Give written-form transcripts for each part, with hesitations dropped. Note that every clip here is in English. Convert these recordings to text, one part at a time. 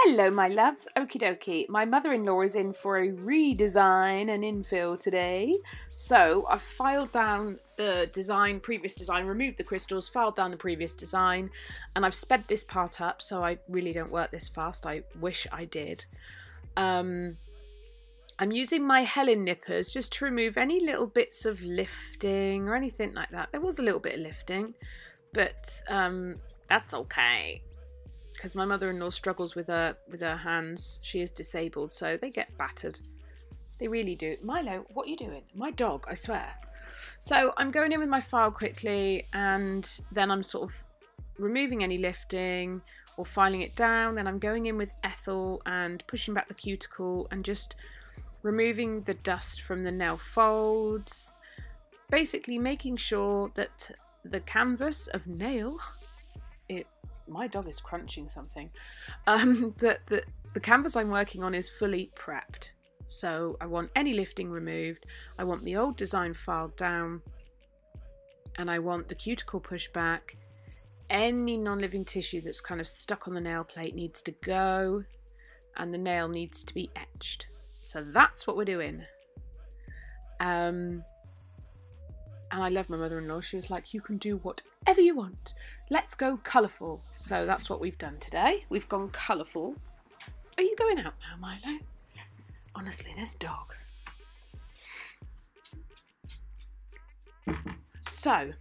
Hello my loves, okie dokie. My mother-in-law is in for a redesign and infill today. So I've filed down the design, previous design, removed the crystals, filed down the previous design, and I've sped this part up so I really don't work this fast. I wish I did. I'm using my Helen nippers just to remove any little bits of lifting or anything like that. There was a little bit of lifting, but that's okay. Because my mother-in-law struggles with her hands. She is disabled, so they get battered. They really do. Milo, what are you doing? My dog, I swear. So I'm going in with my file quickly, and then I'm sort of removing any lifting or filing it down. Then I'm going in with Ethel and pushing back the cuticle and just removing the dust from the nail folds. Basically making sure that the canvas of nail... My dog is crunching something. The canvas I'm working on is fully prepped. So I want any lifting removed. I want the old design filed down. And I want the cuticle pushed back. Any non-living tissue that's kind of stuck on the nail plate needs to go. And the nail needs to be etched. So that's what we're doing. And I love my mother-in-law. She was like, you can do whatever you want. Let's go colourful. So that's what we've done today. We've gone colourful. Are you going out now, Milo? Honestly, this dog. So,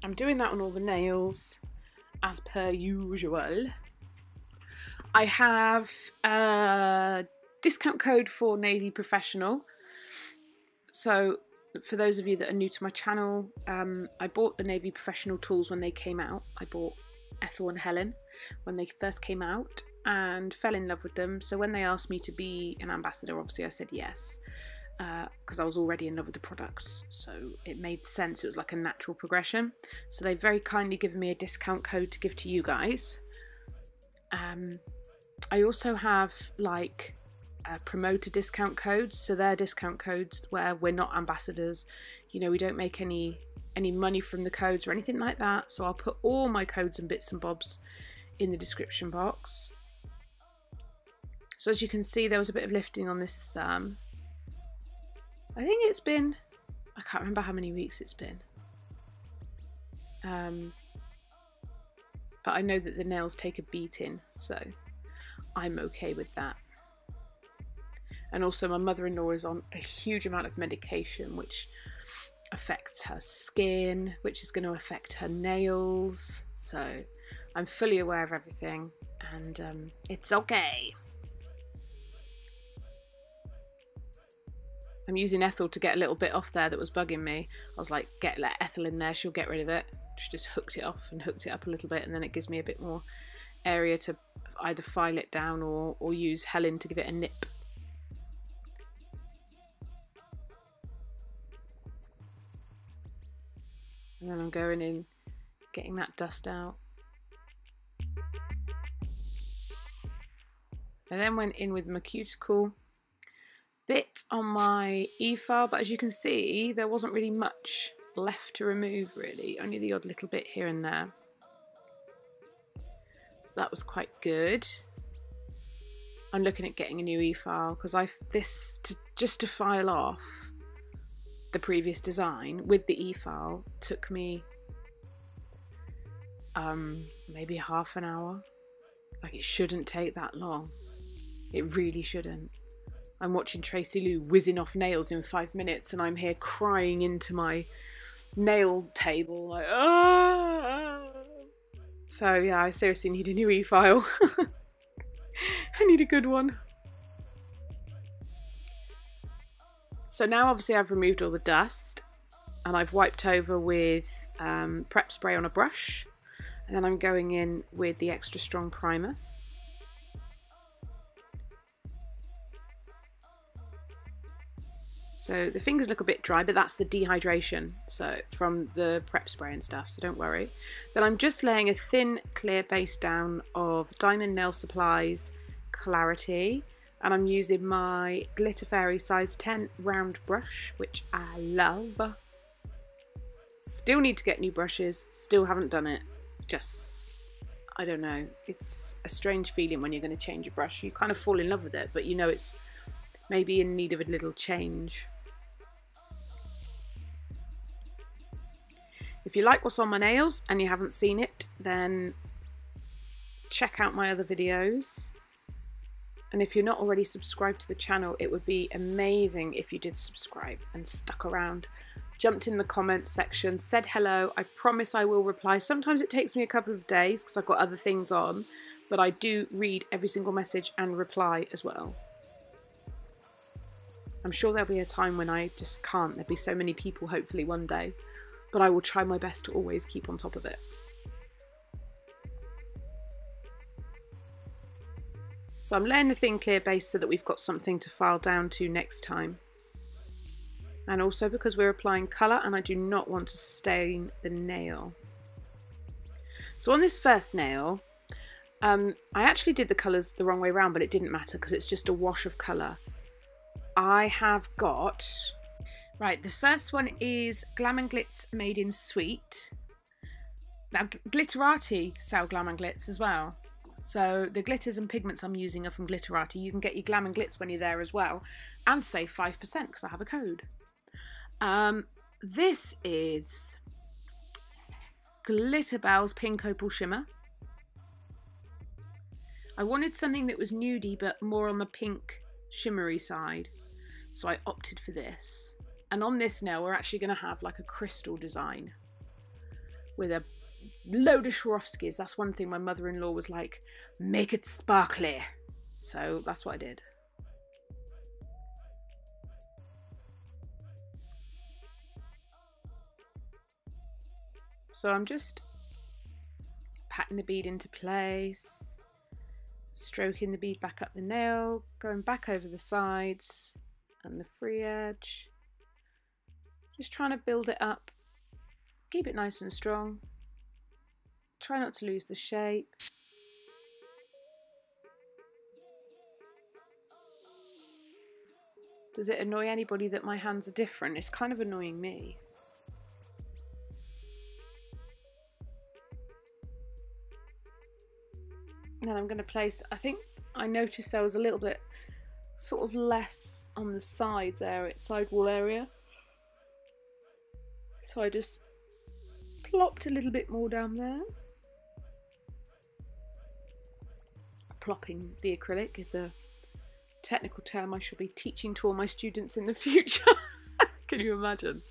I'm doing that on all the nails, as per usual. I have a discount code for Navy Professional. So, for those of you that are new to my channel, I bought the Navy Professional tools when they came out. I bought Ethel and Helen when they first came out and fell in love with them. So when they asked me to be an ambassador, obviously I said yes, because I was already in love with the products. So it made sense. It was like a natural progression. So they very kindly given me a discount code to give to you guys. I also have like promoter discount codes, so they're discount codes where we're not ambassadors, you know, we don't make any money from the codes or anything like that. So I'll put all my codes and bits and bobs in the description box. So as you can see, there was a bit of lifting on this thumb. I think it's been, I can't remember how many weeks it's been, but I know that the nails take a beating, so I'm okay with that. And also my mother-in-law is on a huge amount of medication, which affects her skin, which is going to affect her nails. So I'm fully aware of everything, and it's okay. I'm using Ethel to get a little bit off there that was bugging me. I was like, let Ethel in there, she'll get rid of it. She just hooked it off and hooked it up a little bit, and then it gives me a bit more area to either file it down or use Helen to give it a nip. And then I'm going in, getting that dust out. I then went in with my cuticle bit on my e-file, but as you can see, there wasn't really much left to remove really, only the odd little bit here and there. So that was quite good. I'm looking at getting a new e-file because just to file off the previous design with the e-file took me maybe half an hour. Like, it shouldn't take that long. It really shouldn't. I'm watching Tracy Lou whizzing off nails in 5 minutes and I'm here crying into my nail table like, ah! So yeah, I seriously need a new e-file. I need a good one. So now obviously I've removed all the dust and I've wiped over with prep spray on a brush, and then I'm going in with the extra strong primer. So the fingers look a bit dry, but that's the dehydration, so from the prep spray and stuff, so don't worry. Then I'm just laying a thin clear base down of Diamond Nail Supplies Clarity, and I'm using my Glitter Fairy size 10 round brush, which I love. Still need to get new brushes, still haven't done it. Just, I don't know, it's a strange feeling when you're going to change a brush. You kind of fall in love with it, but you know it's maybe in need of a little change. If you like what's on my nails and you haven't seen it, then check out my other videos. And if you're not already subscribed to the channel, it would be amazing if you did subscribe and stuck around. Jumped in the comments section, said hello. I promise I will reply. Sometimes it takes me a couple of days because I've got other things on, but I do read every single message and reply as well. I'm sure there'll be a time when I just can't. There'll be so many people, hopefully one day, but I will try my best to always keep on top of it. So I'm laying the thin clear base so that we've got something to file down to next time. And also because we're applying colour and I do not want to stain the nail. So on this first nail, I actually did the colours the wrong way around, but it didn't matter because it's just a wash of colour. I have got... Right, the first one is Glam and Glitz Made in Sweet. Now, Glitterati sell Glam and Glitz as well. So the glitters and pigments I'm using are from Glitterati. You can get your Glam and Glitz when you're there as well. And save 5% because I have a code. This is Glitterbell's Pink Opal Shimmer. I wanted something that was nudie but more on the pink shimmery side. So I opted for this. And on this nail we're actually going to have like a crystal design with a load of Swarovskis. That's one thing my mother-in-law was like, make it sparkly. So that's what I did. So I'm just patting the bead into place, stroking the bead back up the nail, going back over the sides and the free edge. Just trying to build it up, keep it nice and strong. Try not to lose the shape. Does it annoy anybody that my hands are different? It's kind of annoying me. And then I'm going to place, I think I noticed there was a little bit sort of less on the sides area, sidewall area. So I just plopped a little bit more down there. Plopping the acrylic is a technical term I shall be teaching to all my students in the future. Can you imagine?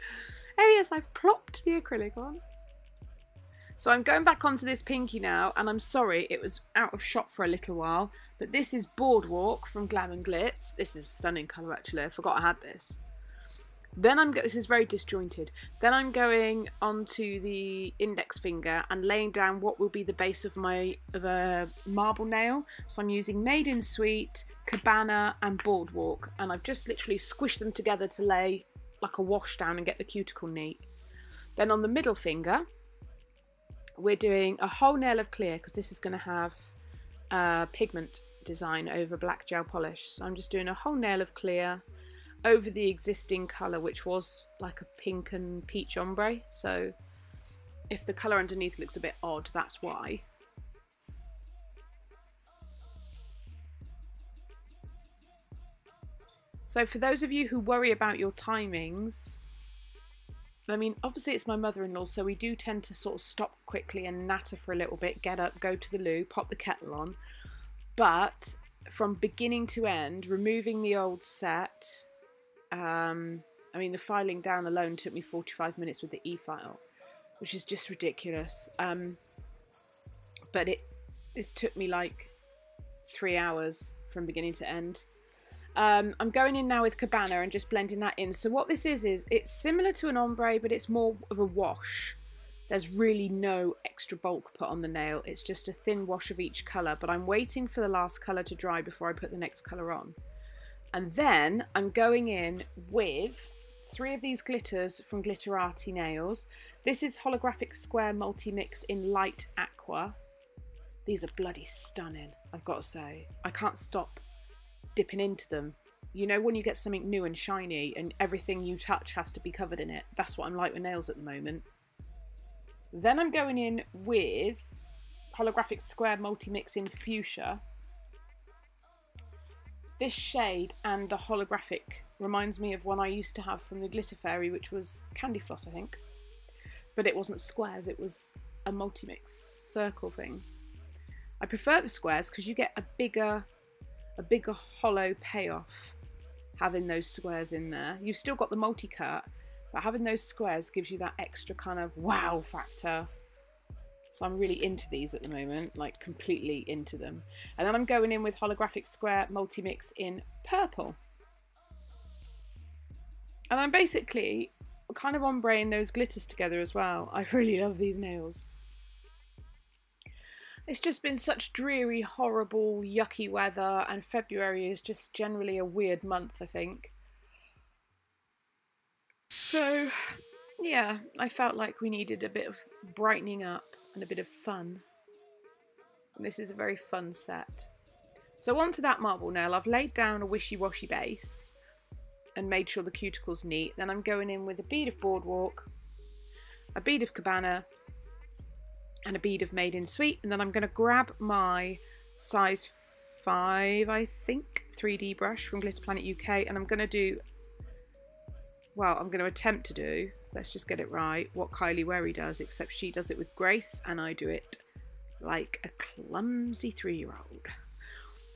Oh yes, I've plopped the acrylic on. So I'm going back onto this pinky now, and I'm sorry it was out of shot for a little while, but this is Boardwalk from Glam and Glitz. This is a stunning colour actually, I forgot I had this. Then this is very disjointed. Then I'm going onto the index finger and laying down what will be the base of my marble nail. So I'm using Made in Sweet, Cabanah and Boardwalk, and I've just literally squished them together to lay like a wash down and get the cuticle neat. Then on the middle finger, we're doing a whole nail of clear because this is going to have pigment design over black gel polish. So I'm just doing a whole nail of clear over the existing colour, which was like a pink and peach ombre. So if the colour underneath looks a bit odd, that's why. So for those of you who worry about your timings, I mean, obviously it's my mother-in-law, so we do tend to sort of stop quickly and natter for a little bit, get up, go to the loo, pop the kettle on. But from beginning to end, removing the old set, I mean, the filing down alone took me 45 minutes with the e-file, which is just ridiculous. But this took me like 3 hours from beginning to end. I'm going in now with Cabanah and just blending that in. So what this is it's similar to an ombre, but it's more of a wash. There's really no extra bulk put on the nail. It's just a thin wash of each colour, but I'm waiting for the last colour to dry before I put the next colour on. And then I'm going in with 3 of these glitters from Glitterati Nails. This is Holographic Square Multi-Mix in Light Aqua. These are bloody stunning, I've got to say. I can't stop dipping into them. You know when you get something new and shiny and everything you touch has to be covered in it? That's what I'm like with nails at the moment. Then I'm going in with Holographic Square Multi-Mix in Fuchsia. This shade and the Holographic reminds me of one I used to have from the Glitter Fairy, which was Candy Floss, I think. But it wasn't squares, it was a multi-mix circle thing. I prefer the squares because you get a bigger hollow payoff having those squares in there. You've still got the multi-cut, but having those squares gives you that extra kind of wow factor. So I'm really into these at the moment, like completely into them. And then I'm going in with Holographic Square Multi-Mix in purple. And I'm basically kind of ombreing those glitters together as well. I really love these nails. It's just been such dreary, horrible, yucky weather, and February is just generally a weird month, I think. So, yeah, I felt like we needed a bit of brightening up and a bit of fun. And this is a very fun set. So onto that marble nail, I've laid down a wishy-washy base and made sure the cuticle's neat. Then I'm going in with a bead of Boardwalk, a bead of Cabanah, and a bead of Made in Sweet. And then I'm going to grab my size 5, I think, 3D brush from Glitter Planet UK, and I'm going to do, well, I'm going to attempt to do, let's just get it right, what Kylie Werry does, except she does it with grace and I do it like a clumsy 3-year-old.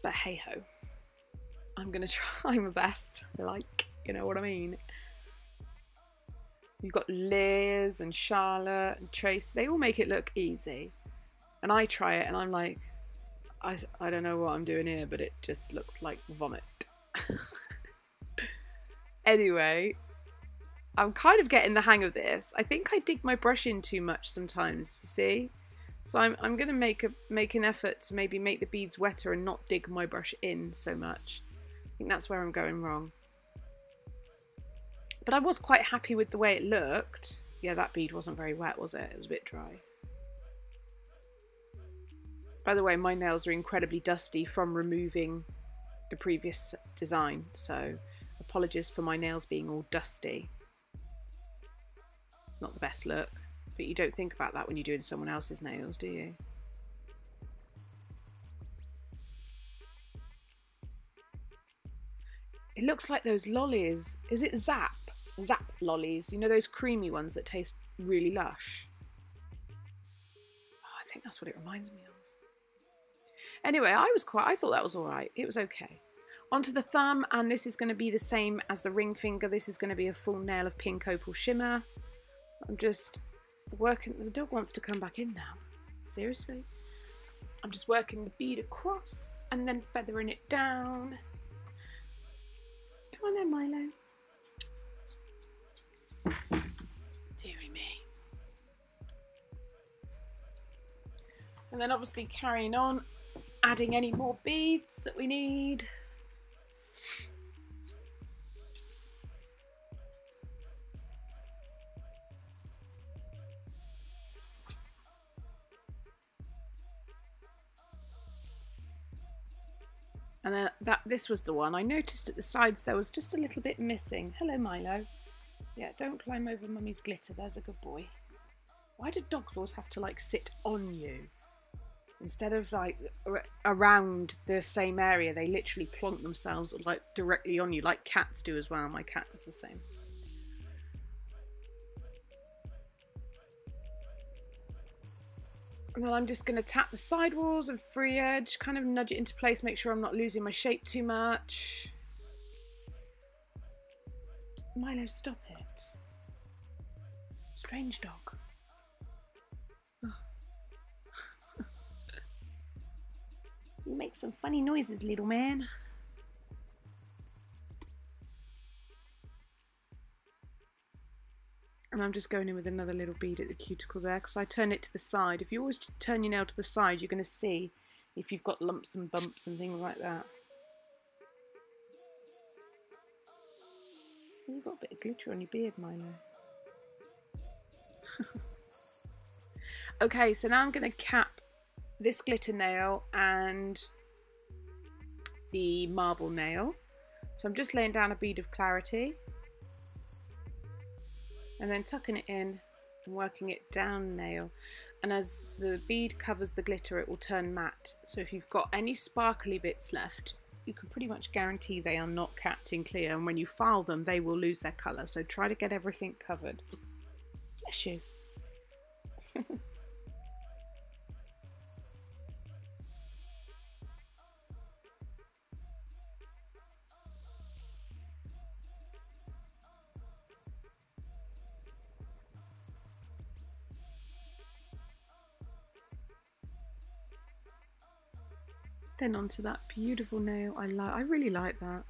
But hey ho, I'm going to try my best, like, you know what I mean. You've got Liz and Charlotte and Trace, they all make it look easy. And I try it and I'm like, I don't know what I'm doing here, but it just looks like vomit. Anyway, I'm kind of getting the hang of this. I think I dig my brush in too much sometimes, you see? So I'm going to make an effort to maybe make the beads wetter and not dig my brush in so much. I think that's where I'm going wrong. But I was quite happy with the way it looked. Yeah, that bead wasn't very wet, was it? It was a bit dry. By the way, my nails are incredibly dusty from removing the previous design, so apologies for my nails being all dusty. It's not the best look, but you don't think about that when you're doing someone else's nails, do you? It looks like those lollies. Is it Zap? Zap lollies. You know those creamy ones that taste really lush? Oh, I think that's what it reminds me of. Anyway, I thought that was alright. It was okay. Onto the thumb, and this is going to be the same as the ring finger. This is going to be a full nail of pink opal shimmer. I'm just working. The dog wants to come back in now. Seriously? I'm just working the bead across and then feathering it down. Come on then, Milo. Dearie me. And then obviously carrying on, adding any more beads that we need. And then this was the one. I noticed at the sides there was just a little bit missing. Hello, Milo. Yeah, don't climb over Mummy's glitter. There's a good boy. Why do dogs always have to like sit on you? Instead of like around the same area, they literally plonk themselves like directly on you, like cats do as well. My cat does the same. And then I'm just going to tap the side walls and free edge, kind of nudge it into place, make sure I'm not losing my shape too much. Milo, stop it. Strange dog. Oh. You make some funny noises, little man. And I'm just going in with another little bead at the cuticle there, because I turn it to the side. If you always turn your nail to the side, you're going to see if you've got lumps and bumps and things like that. You've got a bit of glitter on your beard, Milo. Okay, so now I'm going to cap this glitter nail and the marble nail. So I'm just laying down a bead of clarity. And then tucking it in and working it down nail. and as the bead covers the glitter it will turn matte. So if you've got any sparkly bits left, you can pretty much guarantee they are not capped in clear, and when you file them they will lose their colour. So try to get everything covered. Bless you. Then onto that beautiful nail. I really like that.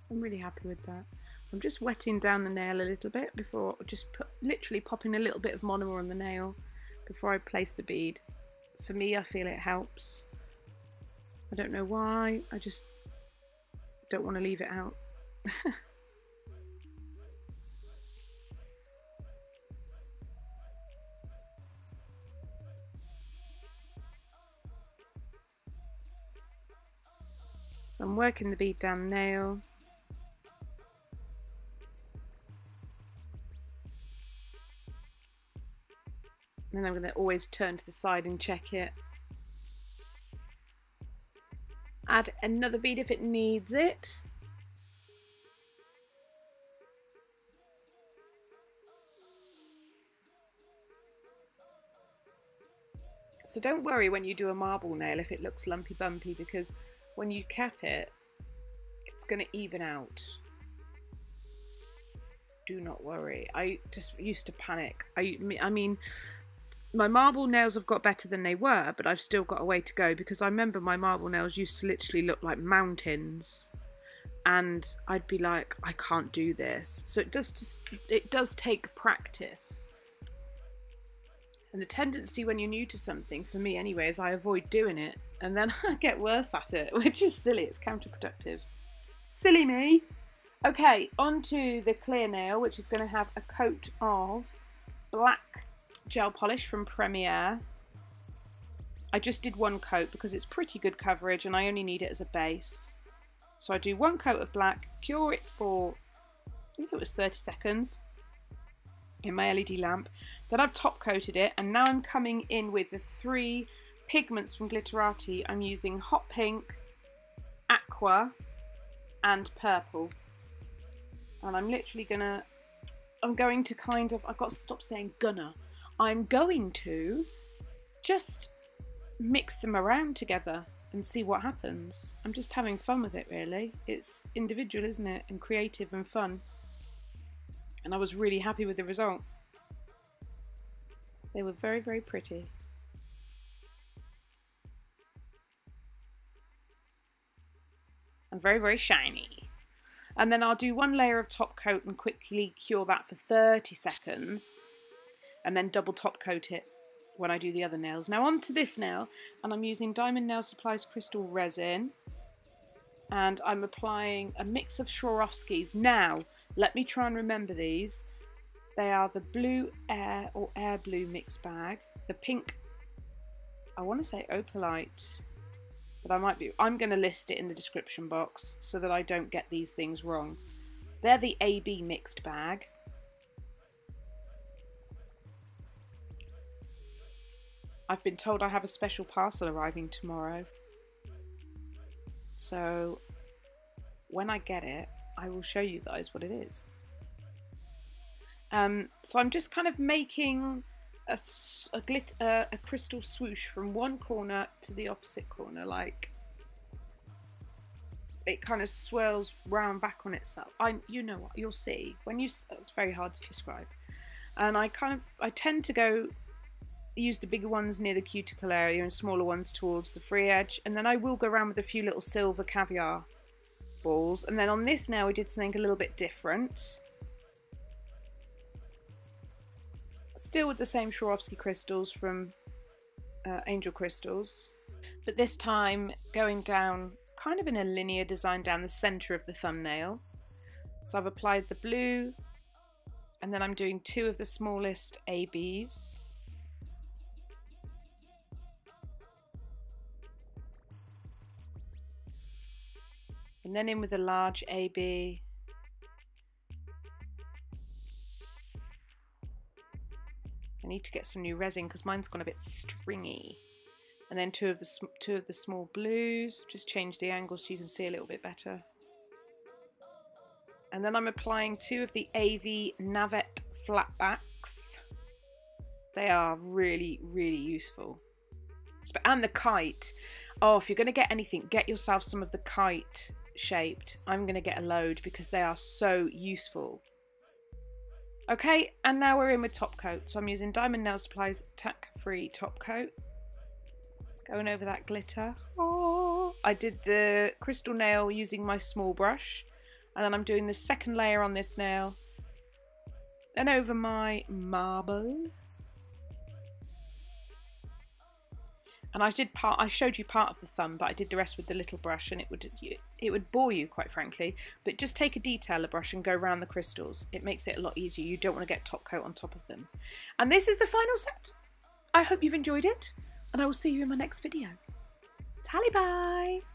I'm really happy with that. I'm just wetting down the nail a little bit before, just literally popping a little bit of monomer on the nail before I place the bead. For me, I feel it helps. I don't know why, I just don't want to leave it out. So I'm working the bead down the nail. And then I'm going to always turn to the side and check it. Add another bead if it needs it. So don't worry when you do a marble nail if it looks lumpy bumpy, because when you cap it, it's going to even out. Do not worry. I just used to panic. I mean, my marble nails have got better than they were, but I've still got a way to go, because I remember my marble nails used to literally look like mountains, and I'd be like, I can't do this. So it does take practice. And the tendency when you're new to something, for me anyway, is I avoid doing it, and then I get worse at it, which is silly. It's counterproductive. Silly me. Okay, onto the clear nail, which is going to have a coat of black gel polish from Premier. I just did one coat because it's pretty good coverage and I only need it as a base. So I do one coat of black, cure it for, I think it was 30 seconds in my LED lamp. Then I've top coated it, and now I'm coming in with the 3 pigments from Glitterati. I'm using hot pink, aqua and purple. And I'm literally gonna, I'm going to kind of, I've got to stop saying gonna. I'm going to just mix them around together and see what happens. I'm just having fun with it, really. It's individual, isn't it? And creative and fun. And I was really happy with the result. They were very, very pretty. And very, very shiny. And then I'll do one layer of top coat and quickly cure that for 30 seconds. And then double top coat it when I do the other nails. Now on to this nail, and I'm using Diamond Nail Supply's crystal resin. And I'm applying a mix of Swarovskis. Now, let me try and remember these. They are the blue air or air blue mix bag, the pink, I want to say opalite, but I'm going to list it in the description box so that I don't get these things wrong. They're the AB mixed bag. I've been told I have a special parcel arriving tomorrow. So when I get it, I will show you guys what it is. So I'm just kind of making a crystal swoosh from one corner to the opposite corner, like it kind of swirls round back on itself. You know what, you'll see when you. It's very hard to describe. And I tend to use the bigger ones near the cuticle area and smaller ones towards the free edge, and then I will go around with a few little silver caviar balls. And then on this now we did something a little bit different. Still with the same Swarovski crystals from Angel Crystals, but this time going down kind of in a linear design down the centre of the thumbnail. So I've applied the blue, and then I'm doing 2 of the smallest ABs. And then in with a large AB. I need to get some new resin because mine's gone a bit stringy. And then two of the small blues. Just change the angle so you can see a little bit better. And then I'm applying 2 of the AV Navette flatbacks. They are really, really useful. And the kite. Oh, if you're going to get anything, get yourself some of the kite shaped. I'm going to get a load because they are so useful. Okay, and now we're in with top coat. So I'm using Diamond Nail Supply's tack free top coat. Going over that glitter. Oh, I did the crystal nail using my small brush. And then I'm doing the second layer on this nail. Then over my marble. And I showed you part of the thumb, but I did the rest with the little brush, and it would bore you, quite frankly. But just take a detailer brush and go around the crystals. It makes it a lot easier. You don't want to get top coat on top of them. And this is the final set. I hope you've enjoyed it, and I will see you in my next video. Tally bye!